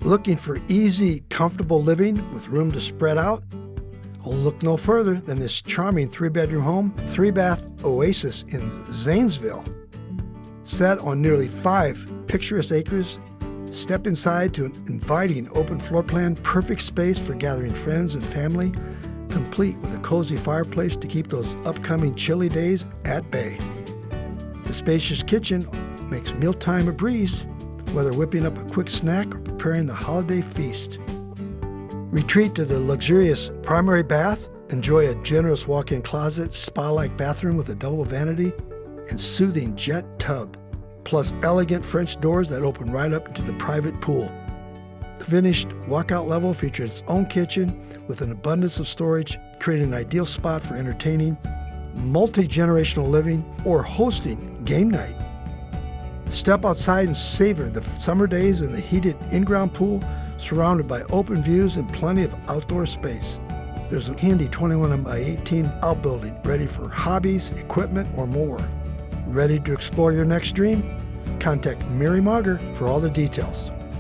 Looking for easy, comfortable living with room to spread out? Look no further than this charming 3-bedroom home, 3-bath oasis in Zanesville. Set on nearly 5 picturesque acres, step inside to an inviting open floor plan, perfect space for gathering friends and family, complete with a cozy fireplace to keep those upcoming chilly days at bay. The spacious kitchen makes mealtime a breeze, whether whipping up a quick snack or preparing the holiday feast. Retreat to the luxurious primary bath, enjoy a generous walk-in closet, spa-like bathroom with a double vanity, and soothing jet tub, plus elegant French doors that open right up into the private pool. The finished walkout level features its own kitchen with an abundance of storage, creating an ideal spot for entertaining, multi-generational living, or hosting game night. Step outside and savor the summer days in the heated in-ground pool, surrounded by open views and plenty of outdoor space. There's a handy 21 by 18 outbuilding ready for hobbies, equipment, or more. Ready to explore your next dream? Contact Mary Mauger for all the details.